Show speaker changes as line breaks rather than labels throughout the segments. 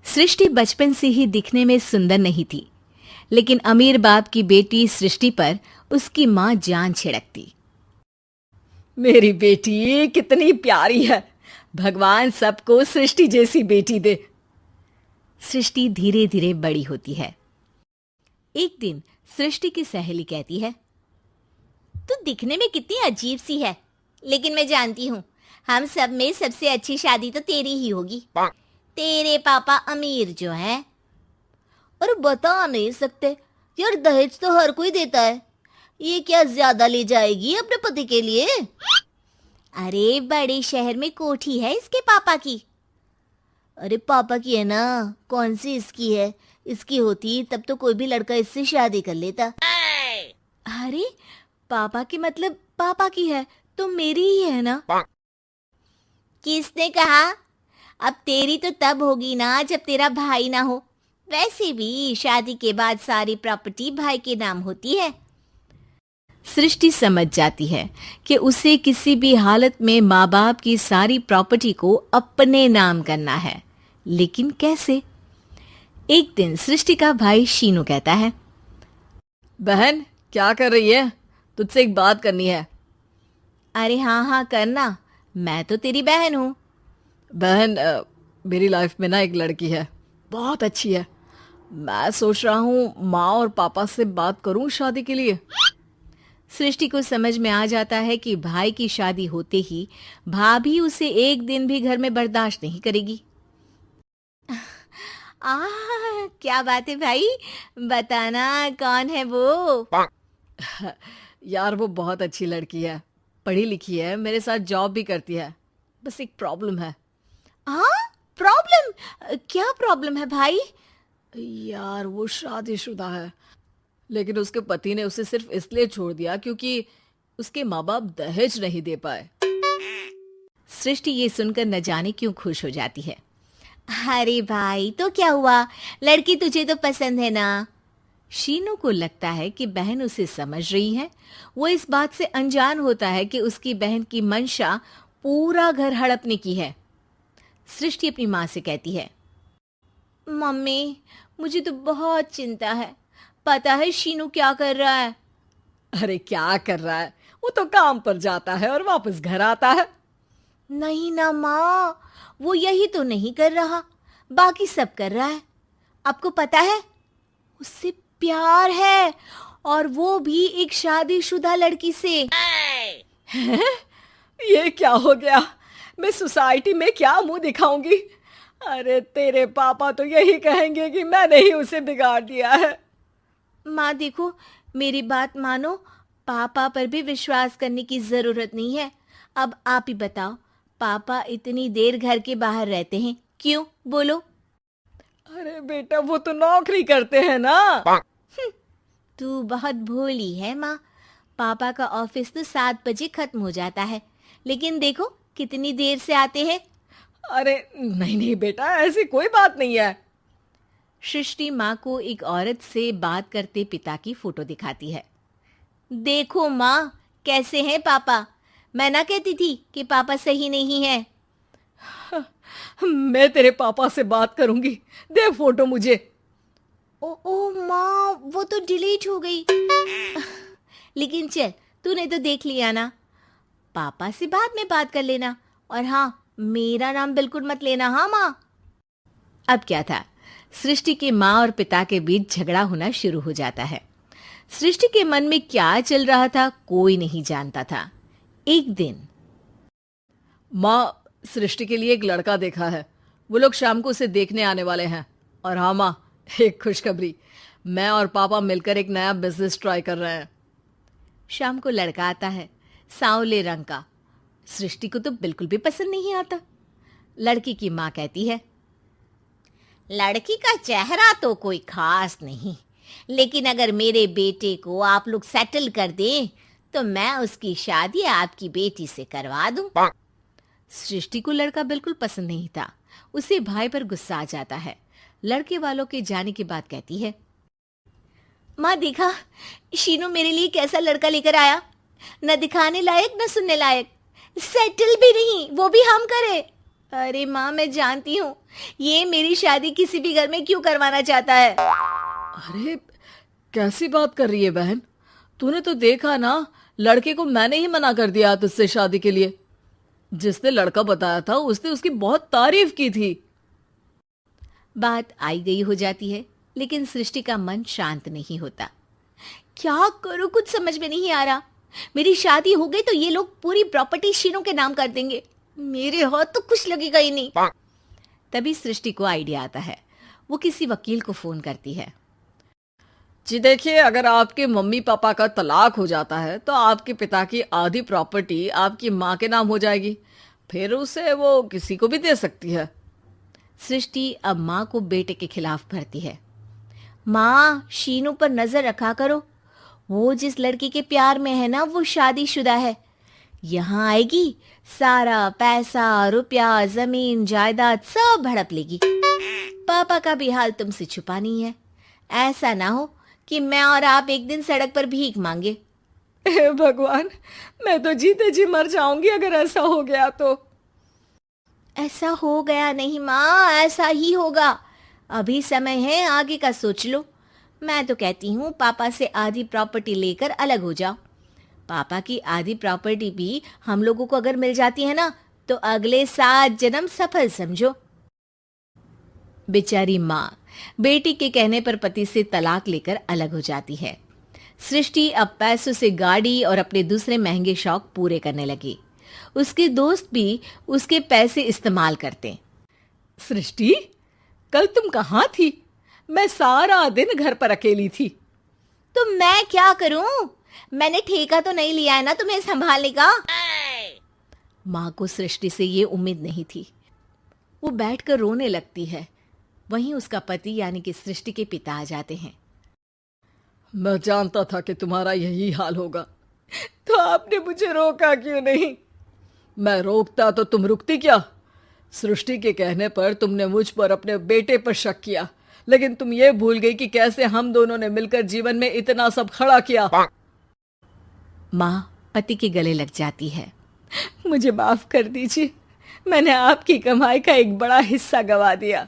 सृष्टि बचपन से ही दिखने में सुंदर नहीं थी, लेकिन अमीर बाप की बेटी सृष्टि पर उसकी माँ जान छिड़कती।
मेरी बेटी कितनी प्यारी है, भगवान सबको सृष्टि जैसी बेटी दे।
सृष्टि धीरे धीरे बड़ी होती है। एक दिन सृष्टि की सहेली कहती है,
तू दिखने में कितनी अजीब सी है, लेकिन मैं जानती हूँ हम सब में सबसे अच्छी शादी तो तेरी ही होगी। तेरे पापा अमीर जो है। और बता नहीं सकते यार, दहेज तो हर कोई देता है, ये क्या ज्यादा ले जाएगी अपने पति के लिए? अरे बड़े शहर में कोठी है इसके पापा की। अरे पापा की है ना, कौन सी इसकी है? इसकी होती तब तो कोई भी लड़का इससे शादी कर लेता।
अरे पापा की मतलब पापा की है तो मेरी ही है ना?
किसने कहा? अब तेरी तो तब होगी ना जब तेरा भाई ना हो। वैसे भी शादी के बाद सारी प्रॉपर्टी भाई के नाम होती है।
सृष्टि समझ जाती है कि उसे किसी भी हालत में माँ बाप की सारी प्रॉपर्टी को अपने नाम करना है, लेकिन कैसे? एक दिन सृष्टि का भाई शीनू कहता है,
बहन क्या कर रही है? तुझसे एक बात करनी है।
अरे हाँ हाँ करना, मैं तो तेरी बहन हूँ।
बहन मेरी लाइफ में ना एक लड़की है, बहुत अच्छी है। मैं सोच रहा हूँ माँ और पापा से बात करूँ शादी के लिए।
सृष्टि को समझ में आ जाता है कि भाई की शादी होते ही भाभी उसे एक दिन भी घर में बर्दाश्त नहीं करेगी। क्या बात है भाई, बताना कौन है वो?
यार वो बहुत अच्छी लड़की है, पढ़ी लिखी है, मेरे साथ जॉब भी करती है। बस एक प्रॉब्लम है।
प्रॉब्लम? क्या प्रॉब्लम है भाई?
यार वो शादीशुदा है, लेकिन उसके पति ने उसे सिर्फ इसलिए छोड़ दिया क्योंकि उसके माँ बाप दहेज नहीं दे पाए।
सृष्टि ये सुनकर न जाने क्यों खुश हो जाती है। अरे भाई तो क्या हुआ, लड़की तुझे तो पसंद है ना? शीनू को लगता है कि बहन उसे समझ रही है। वो इस बात से अनजान होता है कि उसकी बहन की मंशा पूरा घर हड़पने की है। सृष्टि अपनी माँ से कहती है, मम्मी मुझे तो बहुत चिंता है। पता है शीनू क्या कर रहा है?
अरे क्या कर रहा है? वो तो काम पर जाता है और वापस घर आता है।
नहीं ना माँ, वो यही तो नहीं कर रहा, बाकी सब कर रहा है। आपको पता है उससे प्यार है, और वो भी एक शादीशुदा लड़की से।
ये क्या हो गया? मैं सोसाइटी में क्या मुंह दिखाऊंगी? अरे तेरे पापा तो यही कहेंगे कि मैंने ही उसे बिगाड़ दिया है।
माँ देखो, मेरी बात मानो, पापा पर भी विश्वास करने की जरूरत नहीं है। अब आप ही बताओ, पापा इतनी देर घर के बाहर रहते हैं क्यों? बोलो।
अरे बेटा वो तो नौकरी करते हैं ना।
तू बहुत भोली है माँ। पापा का ऑफिस तो 7 बजे खत्म हो जाता है, लेकिन देखो कितनी देर से आते हैं।
अरे नहीं नहीं बेटा, ऐसी कोई बात नहीं है।
सृष्टि माँ को एक औरत से बात करते पिता की फोटो दिखाती है। देखो माँ, कैसे हैं पापा? मैं ना कहती थी कि पापा सही नहीं है।
मैं तेरे पापा से बात करूंगी, दे फोटो मुझे।
ओ माँ, वो तो डिलीट हो गई। लेकिन चल, तूने तो देख लिया ना। पापा से बाद में बात कर लेना, और हाँ, मेरा नाम बिल्कुल मत लेना। हाँ माँ। अब क्या था, सृष्टि के माँ और पिता के बीच झगड़ा होना शुरू हो जाता है। सृष्टि के मन में क्या चल रहा था कोई नहीं जानता था। एक दिन,
माँ सृष्टि के लिए एक लड़का देखा है, वो लोग शाम को उसे देखने आने वाले हैं। और हाँ माँ, एक खुशखबरी, मैं और पापा मिलकर एक नया बिजनेस ट्राई कर रहे हैं।
शाम को लड़का आता है, सांवले रंग का। सृष्टि को तो बिल्कुल भी पसंद नहीं आता। लड़की की माँ कहती है,
लड़की का चेहरा तो कोई खास नहीं, लेकिन अगर मेरे बेटे को आप लोग सेटल कर दें तो मैं उसकी शादी आपकी बेटी से करवा दूं।
सृष्टि को लड़का बिल्कुल पसंद नहीं था। उसे भाई पर गुस्सा आ जाता है। लड़के वालों के जाने के बाद कहती है, माँ देखा, शीनू मेरे लिए कैसा लड़का लेकर आया, न दिखाने लायक न सुनने लायक, सेटल भी नहीं, वो भी हम करे।
अरे माँ, मैं जानती हूँ ये मेरी शादी किसी भी घर में क्यों करवाना चाहता है।
अरे कैसी बात कर रही है बहन? तूने तो देखा ना, लड़के को मैंने ही मना कर दिया तुझसे शादी के लिए। जिसने लड़का बताया था उसने उसकी बहुत तारीफ की थी।
बात आई गई हो जाती है, लेकिन सृष्टि का मन शांत नहीं होता। क्या करूं, कुछ समझ में नहीं आ रहा। मेरी शादी हो गई तो ये लोग पूरी प्रॉपर्टी शीनू के नाम कर देंगे, मेरे हाथ तो कुछ लगेगा ही नहीं। तभी सृष्टि को आइडिया आता है। वो किसी वकील को फोन करती है।
जी देखिए, अगर आपके मम्मी पापा का तलाक हो जाता है तो आपके पिता की आधी प्रॉपर्टी आपकी माँ के नाम हो जाएगी, फिर उसे वो किसी को भी दे सकती है।
सृष्टि अब माँ को बेटे के खिलाफ भरती है। माँ, शीनू पर नजर रखा करो, वो जिस लड़की के प्यार में है ना वो शादीशुदा है। यहाँ आएगी, सारा पैसा रुपया जमीन जायदाद सब हड़प लेगी। पापा का भी हाल तुमसे छुपा नहीं है। ऐसा ना हो कि मैं और आप एक दिन सड़क पर भीख मांगे।
हे भगवान, मैं तो जीते जी मर जाऊंगी अगर ऐसा हो गया तो।
ऐसा हो गया नहीं माँ, ऐसा ही होगा। अभी समय है, आगे का सोच लो। मैं तो कहती हूँ पापा से आधी प्रॉपर्टी लेकर अलग हो जाओ। पापा की आधी प्रॉपर्टी भी हम लोगों को अगर मिल जाती है ना तो अगले 7 जन्म सफल समझो। बेचारी माँ बेटी के कहने पर पति से तलाक लेकर अलग हो जाती है। सृष्टि अब पैसों से गाड़ी और अपने दूसरे महंगे शौक पूरे करने लगी। उसके दोस्त भी उसके पैसे इस्तेमाल करते।
सृष्टि, कल तुम कहाँ थी? मैं सारा दिन घर पर अकेली थी।
तो मैं क्या करूं? मैंने ठेका तो नहीं लिया है ना तुम्हें संभालने का।
माँ को सृष्टि से ये उम्मीद नहीं थी। वो बैठकर रोने लगती है। वहीं उसका पति यानी कि सृष्टि के पिता आ जाते हैं।
मैं जानता था कि तुम्हारा यही हाल होगा, तो आपने मुझे रोका क्यों नहीं? मैं रोकता तो तुम रुकती क्या? सृष्टि के कहने पर तुमने मुझ पर अपने बेटे पर शक किया, लेकिन तुम ये भूल गई कि कैसे हम दोनों ने मिलकर जीवन में इतना सब खड़ा किया।
माँ पति के गले लग जाती है।
मुझे माफ कर दीजिए, मैंने आपकी कमाई का एक बड़ा हिस्सा गवा दिया।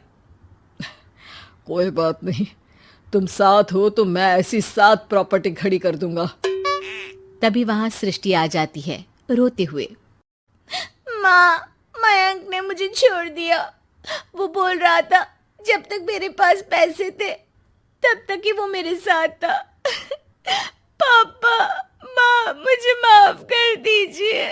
कोई बात नहीं, तुम साथ हो तो मैं ऐसी 7 प्रॉपर्टी खड़ी कर दूंगा।
तभी वहां सृष्टि आ जाती है रोते हुए।
माँ, मयंक ने मुझे छोड़ दिया। वो बोल रहा था जब तक मेरे पास पैसे थे तब तक ही वो मेरे साथ था। पापा, माँ, मुझे माफ कर दीजिए।